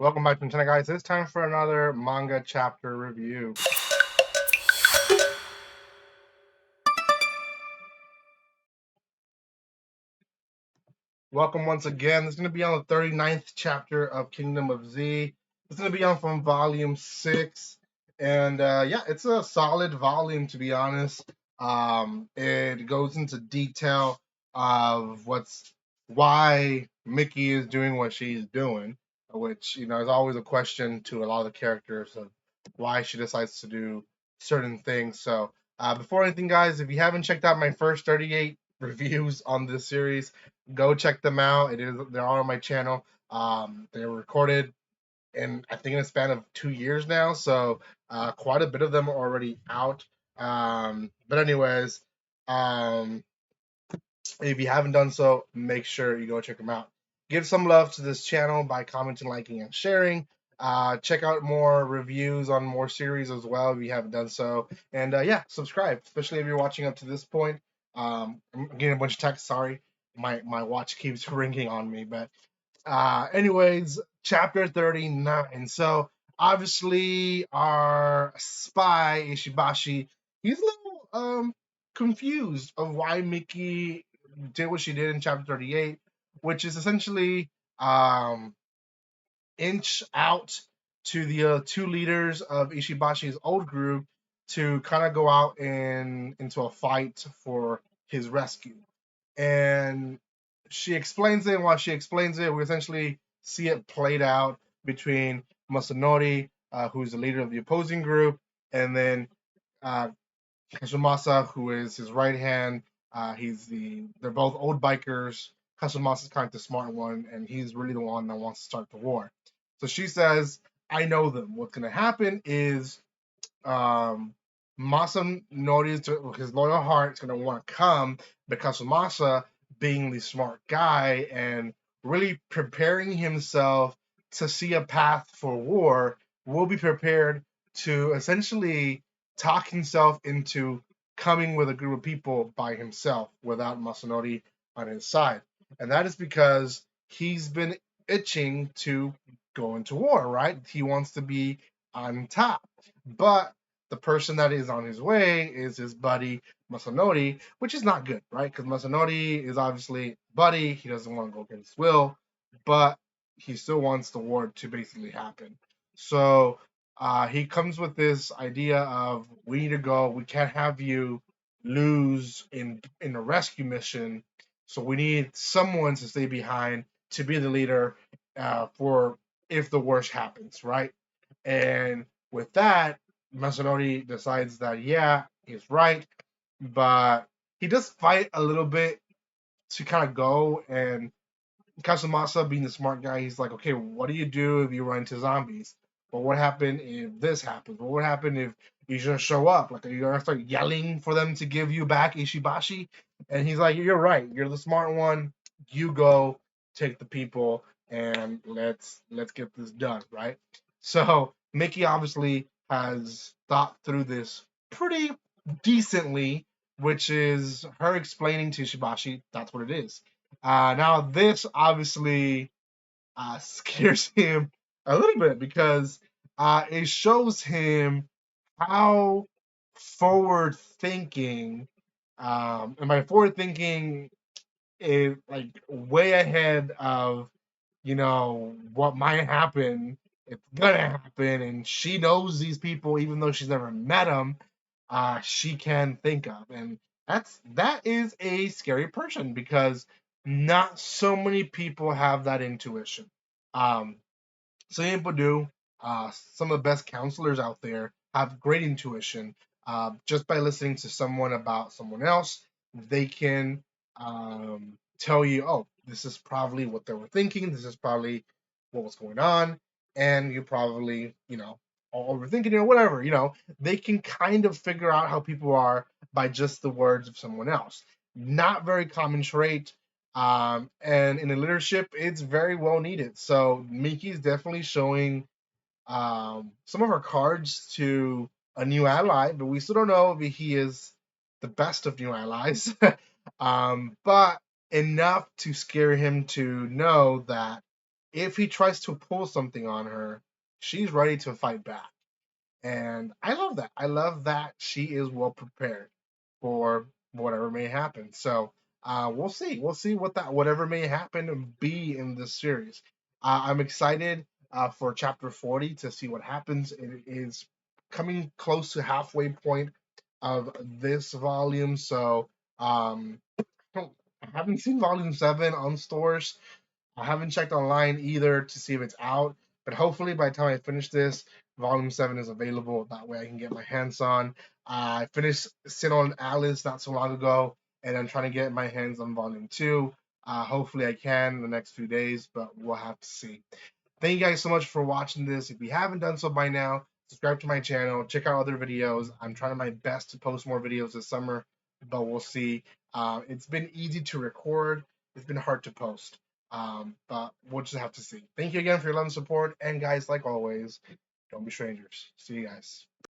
Welcome back to the channel, guys. It's time for another manga chapter review. Welcome once again. This is going to be on the 39th chapter of Kingdom of Z. It's going to be on from volume 6. And yeah, it's a solid volume, to be honest. It goes into detail of why Mickey is doing what she's doing, which, is always a question to a lot of the characters of why she decides to do certain things. So, before anything, guys, if you haven't checked out my first 38 reviews on this series, go check them out. They're all on my channel. They were recorded in, I think, in a span of 2 years now, so quite a bit of them are already out. But anyways, um, if you haven't done so, make sure you go check them out. Give some love to this channel by commenting, liking, and sharing. Check out more reviews on more series as well if you haven't done so. And yeah, subscribe, especially if you're watching up to this point. I'm getting a bunch of texts. Sorry, my watch keeps ringing on me. But anyways, chapter 39. So obviously, our spy Ishibashi, he's a little confused of why Mickey did what she did in chapter 38, which is essentially um, inch out to the two leaders of Ishibashi's old group to kind of go out into a fight for his rescue. And she explains it. And while she explains it, we essentially see it played out between Masanori, who's the leader of the opposing group, and then uh, Kazumasa, who is his right hand. They're both old bikers. Kazumasa's kind of the smart one, and he's really the one that wants to start the war. So she says, "I know them. What's gonna happen is um, Masanori's his loyal heart is gonna want to come, but Kazumasa, being the smart guy and really preparing himself to see a path for war, will be prepared to essentially talk himself into coming with a group of people by himself without Masanori on his side. And that is because he's been itching to go into war, right? He wants to be on top. But the person that is on his way is his buddy Masanori, which is not good, right? Because Masanori is obviously buddy. He doesn't want to go against will, but he still wants the war to basically happen. So he comes with this idea of we need to go. We can't have you lose in a rescue mission. So we need someone to stay behind to be the leader for if the worst happens, right? And with that, Masanori decides that yeah, he's right, but he does fight a little bit to kind of go. And Kazumasa, being the smart guy, he's like, okay, what do you do if you run into zombies? Well, what happened if this happens? What would happen if you just show up? Like, are you gonna start yelling for them to give you back Ishibashi? And he's like, you're right. You're the smart one. You go take the people and let's get this done, right? So Mickey obviously has thought through this pretty decently, which is her explaining to Ishibashi that's what it is. Now, this obviously scares him a little bit because it shows him how forward thinking, and by forward thinking, is like way ahead of what might happen. It's gonna happen, and she knows these people even though she's never met them. She can think of, and that is a scary person because not so many people have that intuition. Um, some people do. Some of the best counselors out there have great intuition. Just by listening to someone about someone else, they can tell you, oh, this is probably what they were thinking. This is probably what was going on. And you probably, overthinking it or whatever. They can kind of figure out how people are by just the words of someone else. Not very common trait, and in the leadership, it's very well needed. So Miki's definitely showing some of her cards to a new ally, but we still don't know if he is the best of new allies. But enough to scare him to know that if he tries to pull something on her, she's ready to fight back. And I love that. I love that she is well prepared for whatever may happen. So we'll see. We'll see what that whatever may happen and be in this series. I'm excited for chapter 40 to see what happens. It is coming close to halfway point of this volume, so I haven't seen volume 7 on stores. I haven't checked online either to see if it's out, but hopefully by the time I finish this, Volume 7 is available. That way I can get my hands on. I finished Sin on Alice not so long ago, and I'm trying to get my hands on Volume 2. Hopefully I can in the next few days, but we'll have to see. Thank you guys so much for watching this. If you haven't done so by now, subscribe to my channel, check out other videos. I'm trying my best to post more videos this summer, but we'll see. It's been easy to record, it's been hard to post. But we'll just have to see. Thank you again for your love and support. And guys, like always, don't be strangers. See you guys.